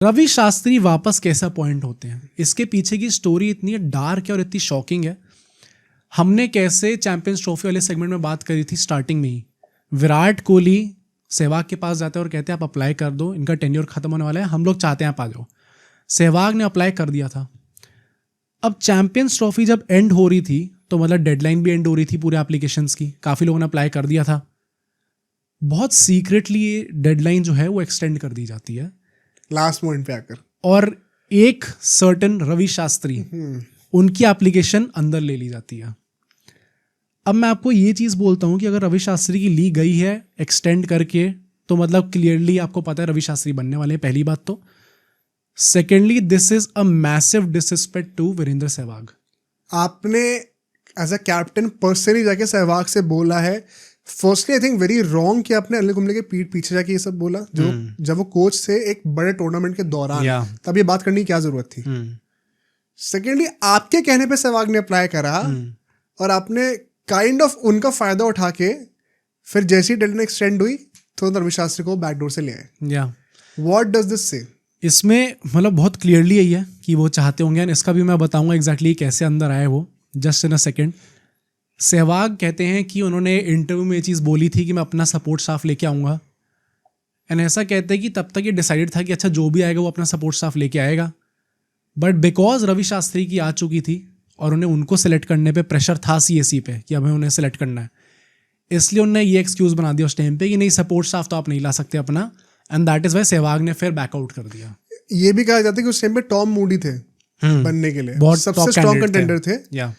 रवि शास्त्री वापस कैसे अपॉइंट होते हैं, इसके पीछे की स्टोरी इतनी डार्क है और इतनी शॉकिंग है। हमने कैसे चैंपियंस ट्रॉफी वाले सेगमेंट में बात करी थी स्टार्टिंग में ही। विराट कोहली सहवाग के पास जाते हैं और कहते हैं आप अप्लाई कर दो, इनका टेन्योर खत्म होने वाला है, हम लोग चाहते हैं आप आ जाओ। सहवाग ने अप्लाई कर दिया था। अब चैंपियंस ट्रॉफी जब एंड हो रही थी तो मतलब डेडलाइन भी एंड हो रही थी पूरे एप्लीकेशंस की, काफ़ी लोगों ने अप्लाई कर दिया था। बहुत सीक्रेटली ये डेडलाइन जो है वो एक्सटेंड कर दी जाती है लास्ट मोमेंट पे आकर, और एक सर्टन रवि शास्त्री उनकी एप्लीकेशन अंदर ले ली जाती है। अब मैं आपको ये चीज़ बोलता हूँ कि अगर रवि शास्त्री की ली गई है एक्सटेंड करके तो मतलब क्लियरली आपको पता है रवि शास्त्री बनने वाले हैं, पहली बात तो। Secondly, this is a massive disrespect to Virender Sehwag. आपने एज अ कैप्टन पर्सनली जाके सहवाग से बोला है। Firstly I think very wrong कि आपने अनिल कुंबले के पीठ पीछे जाके ये सब बोला, जो जब वो कोच थे एक बड़े टूर्नामेंट के दौरान, तब ये बात करने की क्या जरूरत थी। सेकेंडली, आपके कहने पे सहवाग ने अप्लाई करा और आपने काइंड ऑफ उनका फायदा उठा के फिर जैसी डेडलाइन एक्सटेंड हुई तो रवि शास्त्री को बैकडोर से ले आए। व्हाट डज दिस से? इसमें मतलब बहुत क्लियरली यही है कि वो चाहते होंगे, एंड इसका भी मैं बताऊंगा एग्जैक्टली कैसे अंदर आए वो, just in a second. Sehwag कहते हैं कि उन्होंने इंटरव्यू में ये चीज़ बोली थी कि मैं अपना सपोर्ट स्टाफ लेके आऊँगा, एंड ऐसा कहते हैं कि तब तक ये डिसाइडेड था कि अच्छा जो भी आएगा वो अपना सपोर्ट स्टाफ लेके आएगा। बट बिकॉज रवि शास्त्री की आ चुकी थी और उन्हें उनको सेलेक्ट करने पे प्रेशर था सीएससी पे कि हमें उन्हें सेलेक्ट करना है, इसलिए उन्होंने ये एक्सक्यूज़ बना दिया उस टाइम पे कि नहीं सपोर्ट स्टाफ तो आप नहीं ला सकते अपना, and that is why Sehwag ने फिर बैकआउट कर दिया। ये भी कहा जाता है कि उस टाइम पे टॉम मूडी थे बनने के लिए, बहुत सबसे स्ट्रॉन्ग कंटेंडर थे। या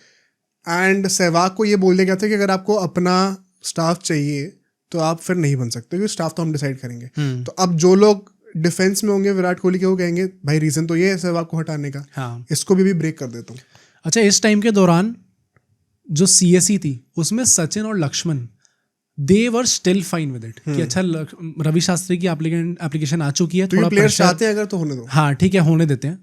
एंड सहवाग को ये बोल दिया गया था कि अगर आपको अपना स्टाफ चाहिए तो आप फिर नहीं बन सकते, क्योंकि स्टाफ तो हम डिसाइड करेंगे। तो अब जो लोग डिफेंस में होंगे विराट कोहली के, वो कहेंगे भाई रीजन तो ये है सहवाग को हटाने का। हाँ, इसको भी ब्रेक कर देता हूँ। अच्छा, इस टाइम के दौरान जो सीएससी थी उसमें सचिन और Laxman they were still fine with it कि अच्छा रवि शास्त्री की एप्लीकेशन आ चुकी है, तो थोड़ा प्लेयर्स चाहते हैं अगर तो होने दो। हाँ ठीक है, होने देते हैं।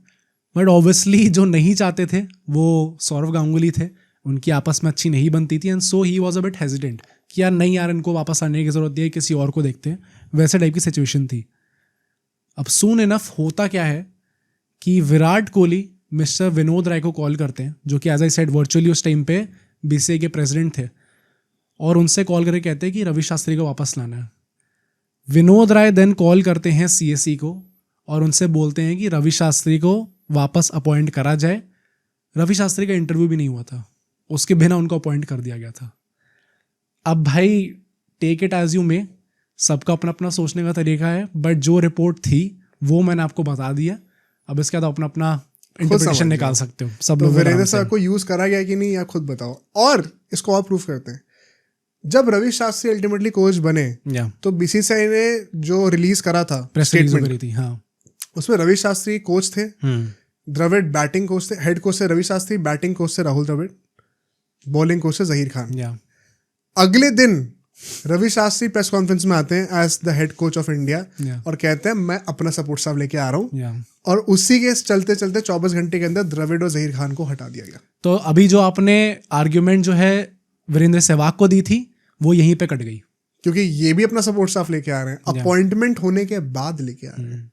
बट ऑब्वियसली जो नहीं चाहते थे वो सौरव गांगुली थे, उनकी आपस में अच्छी नहीं बनती थी, and so he was a bit hesitant कि यार नहीं यार इनको वापस आने की जरूरत है, किसी और को देखते हैं, वैसे टाइप की सिचुएशन थी। अब सून इनफ होता क्या है कि विराट कोहली मिस्टर विनोद राय को कॉल करते हैं, जो कि एज आई सेड वर्चुअली उस टाइम पे बीसीसीआई के प्रेसिडेंट थे, और उनसे कॉल करके कहते हैं कि रवि शास्त्री को वापस लाना है। विनोद राय देन कॉल करते हैं सीएससी को और उनसे बोलते हैं कि रवि शास्त्री को वापस अपॉइंट करा जाए। रवि शास्त्री का इंटरव्यू भी नहीं हुआ था, उसके बिना उनको अपॉइंट कर दिया गया था। अब भाई टेक इट एज यू में, सबका अपना अपना सोचने का तरीका है, बट जो रिपोर्ट थी वो मैंने आपको बता दिया। अब इसके बाद अपना अपना इंटरप्रिटेशन निकाल सकते हो सब लोग। वीरेंद्र सर को यूज करा गया कि नहीं या खुद बताओ, और इसको और प्रूफ करते हैं। जब रवि शास्त्री अल्टीमेटली कोच बने तो बीसीसीआई ने जो रिलीज करा था प्रेस रिलीज करी थी, हाँ, उसमें रवि शास्त्री कोच थे, द्रविड़ बैटिंग कोच थे, हेड कोच से रवि शास्त्री, बैटिंग कोच से राहुल द्रविड़, बॉलिंग कोच से जहीर खान। अगले दिन रवि शास्त्री प्रेस कॉन्फ्रेंस में आते हैं as the head coach of India और कहते हैं मैं अपना सपोर्ट स्टाफ लेके आ रहा हूँ, और उसी के चलते चलते 24 घंटे के अंदर द्रविड़ और जहीर खान को हटा दिया गया। तो अभी जो आपने आर्ग्यूमेंट जो है वीरेंद्र सहवाग को दी थी वो यहीं पे कट गई, क्योंकि ये भी अपना सपोर्ट स्टाफ लेके आ रहे हैं, अपॉइंटमेंट होने के बाद लेके आ रहे हैं।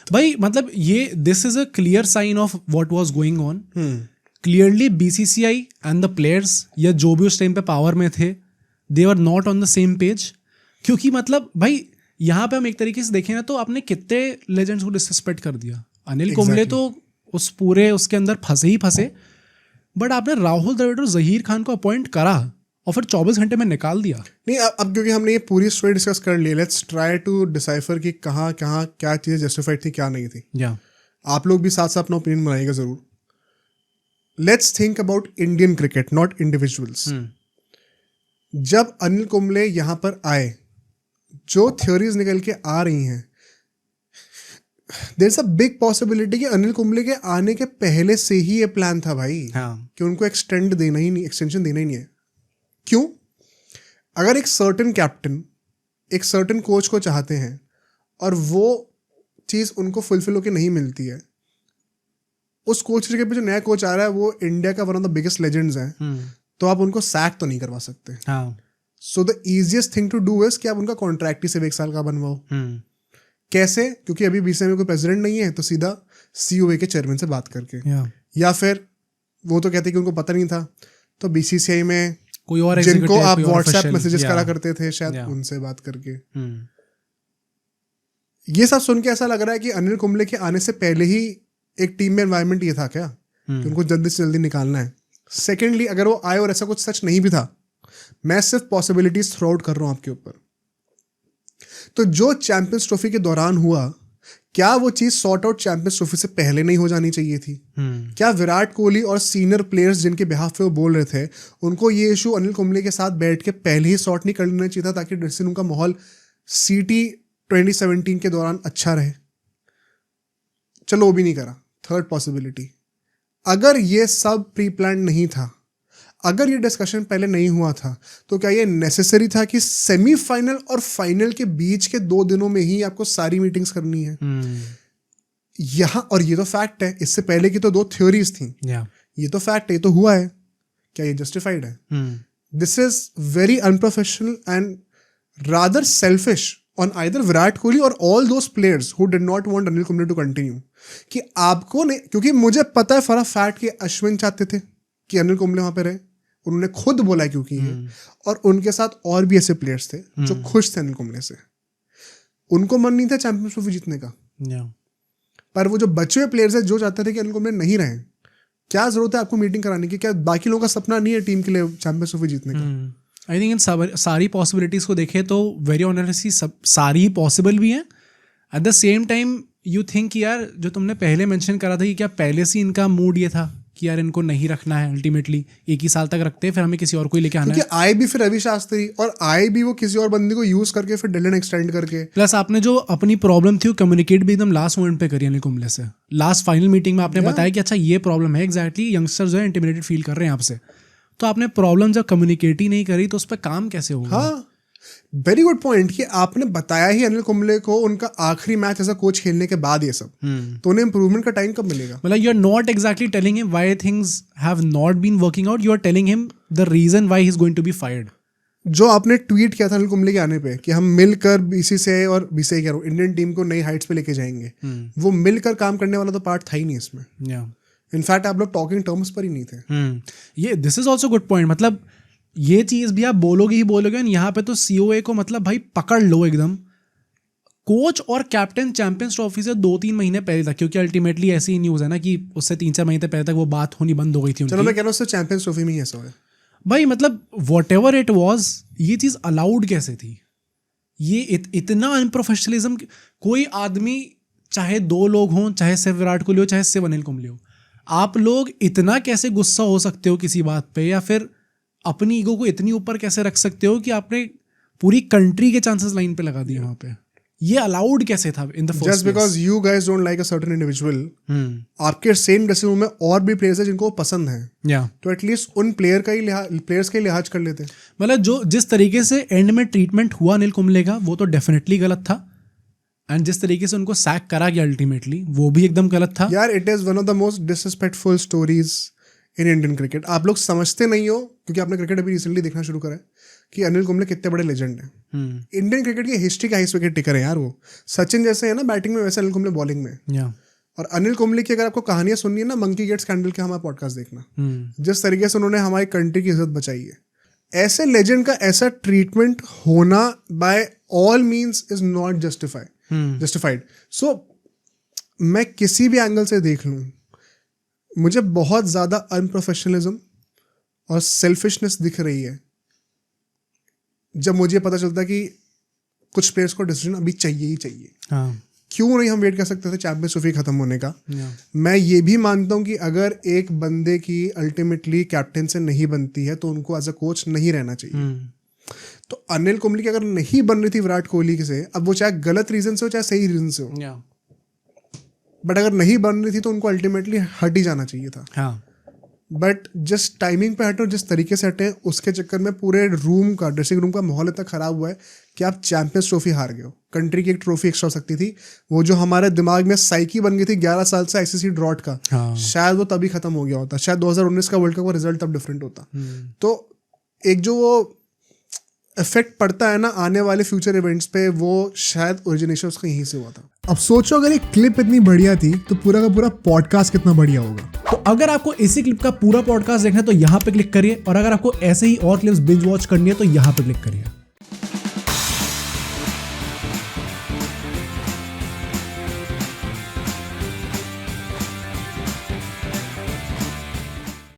भाई मतलब ये this is a clear sign of what was going on. Clearly BCCI and the players या जो भी उस टाइम पे पावर में थे, they were not on the same page. क्योंकि मतलब भाई यहाँ पे हम एक तरीके से देखें ना तो आपने कितने लेजेंड्स को डिसरिस्पेक्ट कर दिया। अनिल कुंबले तो उस पूरे उसके अंदर फंसे ही फंसे, बट आपने राहुल द्रविड़ और जहीर खान को अपॉइंट करा और फिर 24 घंटे में निकाल दिया। नहीं, अब क्योंकि हमने ये पूरी स्टोरी डिस्कस कर ली, लेट्स ट्राई टू डिसाइफर कि कहाँ कहाँ क्या चीज़ें जस्टिफाइड थी क्या नहीं थी। आप लोग भी साथ साथ अपना ओपिनियन बनाइएगा जरूर। Let's think about Indian cricket, not individuals. जब अनिल कुंबले यहाँ पर आए, जो थ्योरीज निकल के आ रही हैं, there is a big possibility कि अनिल कुंबले के आने के पहले से ही ये प्लान था भाई, कि उनको एक्सटेंशन देना ही नहीं है। क्यों? अगर एक सर्टेन कैप्टन एक सर्टेन कोच को चाहते हैं और वो चीज़ उनको फुलफिल होकर नहीं मिलती है, उस कोच के पे जो नया कोच आ रहा है वो इंडिया का one of the biggest legends है, तो आप उनको सैक तो नहीं करवा सकते। So the easiest thing to do is कि आप उनका कॉन्ट्रैक्ट ही सिर्फ 1 साल का बनवाओ। कैसे? क्योंकि अभी बीसीसीआई में कोई प्रेसिडेंट नहीं है, तो सीधा सीओए के चेयरमैन से बात करके, या फिर वो तो कहते कि उनको पता नहीं था, तो बीसीसीआई में कोई और जिनको आप कोई और व्हाट्सएप official, मैसेजेस करा करते थे शायद उनसे बात करके। ये सब सुन के ऐसा लग रहा है कि अनिल कुंबले के आने से पहले ही एक टीम में एनवायरनमेंट ये था क्या कि उनको जल्दी से जल्दी निकालना है। सेकेंडली, अगर वो आए और ऐसा कुछ सच नहीं भी था, मैं सिर्फ पॉसिबिलिटीज थ्रो आउट कर रहा हूं आपके ऊपर, तो जो चैंपियंस ट्रॉफी के दौरान हुआ, क्या वो चीज सॉर्ट आउट चैंपियंस ट्रॉफी से पहले नहीं हो जानी चाहिए थी? क्या विराट कोहली और सीनियर प्लेयर्स जिनके बिहाफ पे वो बोल रहे थे, उनको ये इशू अनिल कुंबले के साथ बैठ के पहले ही सॉर्ट नहीं कर लेना चाहिए था, ताकि ड्रेसिंग रूम का माहौल सीटी 2017 के दौरान अच्छा रहे? चलो वो भी नहीं करा। थर्ड पॉसिबिलिटी, अगर ये सब प्री प्लान नहीं था, अगर ये डिस्कशन पहले नहीं हुआ था, तो क्या ये नेसेसरी था कि सेमीफाइनल और फाइनल के बीच के 2 दिनों में ही आपको सारी मीटिंग्स करनी है? यहाँ, और ये तो फैक्ट है, इससे पहले की तो 2 थ्योरीज थी, ये तो फैक्ट है, ये तो हुआ है, क्या ये जस्टिफाइड है? This is very unprofessional and rather selfish on either Virat Kohli और all those players who did not want Anil Kumble to continue, कि आपको नहीं, क्योंकि मुझे पता है फॉर अ फैक्ट कि अश्विन चाहते थे कि अनिल कुंबले वहां पे रहे, उन्होंने खुद बोला क्योंकि और उनके साथ और भी ऐसे प्लेयर्स थे जो खुश थे अनिल कुंबले से, उनको मन नहीं था चैंपियंस ट्रॉफी जीतने का। पर वो जो बचे हुए प्लेयर्स है जो चाहते थे कि अनिल कुंबले नहीं रहे, क्या जरूरत है आपको मीटिंग कराने की? क्या बाकी लोगों का सपना नहीं है टीम के लिए चैंपियंस ट्रॉफी जीतने का? आई थिंक इन सारी पॉसिबिलिटीज़ को देखें तो वेरी ऑनेस्टली सारी पॉसिबल भी हैं। At the same time you think कि यार जो तुमने पहले मेंशन करा था कि क्या पहले से इनका मूड ये था कि यार इनको नहीं रखना है, अल्टीमेटली 1 ही साल तक रखते हैं, फिर हमें किसी और को ही लेके आना है। आए भी फिर रवि शास्त्री, और आए भी वो किसी और बंदे को यूज करके फिर डेडलाइन एक्सटेंड करके। प्लस आपने जो अपनी प्रॉब्लम थी वो कम्युनिकेट भी एकदम लास्ट मोमेंट पे करी अनिल कुंबले से। लास्ट फाइनल मीटिंग में आपने बताया कि अच्छा ये प्रॉब्लम है, एग्जैक्टली यंगस्टर्स जो है इंटिमिडेटेड फील कर रहे हैं आपसे, तो आपने प्रॉब्लम जब कम्युनिकेट ही नहीं करी तो उस पर काम कैसे होगा? हाँ, वेरी गुड पॉइंट कि आपने बताया ही अनिल कुंबले को उनका आखिरी मैच एज अ कोच खेलने के बाद ये सब, तो उन्हें इंप्रूवमेंट का टाइम कब मिलेगा? मतलब you are not exactly telling him why things have not been working out, you are telling him the reason why he is going to be fired. जो आपने ट्वीट किया था अनिल कुंबले के आने पे कि हम मिलकर बीसीसीआई और बीसीसीआई कह रहा हूं इंडियन टीम को नई हाइट्स पे लेके जाएंगे, वो मिलकर काम करने वाला तो पार्ट था ही नहीं इसमें। इनफैक्ट आप लोग टॉकिंग टर्म्स पर ही नहीं थे। ये this is also good point, मतलब ये चीज़ भी आप बोलोगे ही बोलोगे, यहाँ पे तो सीओए को मतलब भाई पकड़ लो एकदम। कोच और कैप्टन चैंपियंस ट्रॉफी से 2-3 महीने पहले तक, क्योंकि अल्टीमेटली ऐसी न्यूज़ है ना कि उससे 3-4 महीने पहले तक वो बात होनी बंद हो गई थी। चलो मैं कह रहा हूँ चैंपियंस ट्रॉफी में ही ऐसा है भाई, मतलब वॉट एवर इट वॉज, ये चीज़ अलाउड कैसे थी? ये इतना अनप्रोफेशनलिज्म। कोई आदमी, चाहे 2 लोग हों, चाहे सिर्फ विराट कोहली हो, चाहे सिर्फ अनिल कुंबले हो, आप लोग इतना कैसे गुस्सा हो सकते हो किसी बात पे, या फिर अपनी ईगो को इतनी ऊपर कैसे रख सकते हो कि आपने पूरी कंट्री के चांसेस लाइन पे लगा दिए वहां पे? ये अलाउड कैसे था in the first place? Just because you guys don't like a certain individual, आपके सेम ड्रेसिंग रूम में और भी प्लेयर्स हैं जिनको पसंद है, तो एटलीस्ट उन प्लेयर्स का ही लिहाज कर लेते। मतलब जो जिस तरीके से एंड में ट्रीटमेंट हुआ अनिल कुंबले का, वो तो डेफिनेटली गलत था, एंड जिस तरीके से उनको सैक करा गया अल्टीमेटली, वो भी एकदम गलत था यार। It is one of the most disrespectful stories in Indian cricket. आप लोग समझते नहीं हो, क्योंकि आपने क्रिकेट अभी रिसेंटली देखना शुरू करा है, कि अनिल कुंबले कितने बड़े लेजेंड हैं। इंडियन क्रिकेट की हिस्ट्री का हाईएस्ट विकेट टेकर है यार वो। सचिन जैसे है ना बैटिंग में, वैसे अनिल कुंबले बॉलिंग में। और अनिल कुंबले की अगर आपको कहानियां सुननी है ना, मंकी गेट स्कैंडल के हमारा पॉडकास्ट देखना, जिस तरीके से उन्होंने हमारी कंट्री की इज्जत बचाई है। ऐसे लेजेंड का ऐसा ट्रीटमेंट होना by all means is not justified. So मैं किसी भी एंगल से देख लूँ, मुझे बहुत ज़्यादा अनप्रोफेशनलिज्म और सेल्फिशनेस दिख रही है जब मुझे पता चलता कि कुछ प्लेयर्स को डिसीजन अभी चाहिए ही चाहिए। क्यों नहीं हम वेट कर सकते थे चैंपियंस ट्रॉफी खत्म होने का? मैं ये भी मानता हूँ कि अगर एक बंदे की अल्टीमेटली कैप्टन से नहीं बनती है तो उनको एज अ कोच नहीं रहना चाहिए। तो अनिल कुंबले की अगर नहीं बन रही थी विराट कोहली से, अब वो चाहे गलत रीजन से हो चाहे सही रीजन से हो, बट अगर नहीं बन रही थी तो उनको अल्टीमेटली हट ही जाना चाहिए था। बट जिस टाइमिंग पे हटे और जिस तरीके से हटे, उसके चक्कर में पूरे रूम का, ड्रेसिंग रूम का माहौल इतना खराब हुआ है कि आप चैंपियंस ट्रॉफी हार गए हो। कंट्री की एक ट्रॉफी एक्स्ट्रा हो सकती थी, वो जो हमारे दिमाग में साइकी बन गई थी 11 साल से आईसीसी ड्रॉट का, शायद वो तभी खत्म हो गया होता। शायद 2019 का वर्ल्ड कप का रिजल्ट तब डिफरेंट होता। तो एक जो वो इफेक्ट पड़ता है ना आने वाले फ्यूचर इवेंट्स पे, वो शायद ओरिजिनेशन उसका यहीं से हुआ था। अब सोचो अगर ये क्लिप इतनी बढ़िया थी तो पूरा का पूरा पॉडकास्ट कितना बढ़िया होगा। तो अगर आपको इसी क्लिप का पूरा पॉडकास्ट देखना है तो यहाँ पे क्लिक करिए, और अगर आपको ऐसे ही और क्लिप्स बिंज वॉच करनी है तो यहाँ पे क्लिक करिए।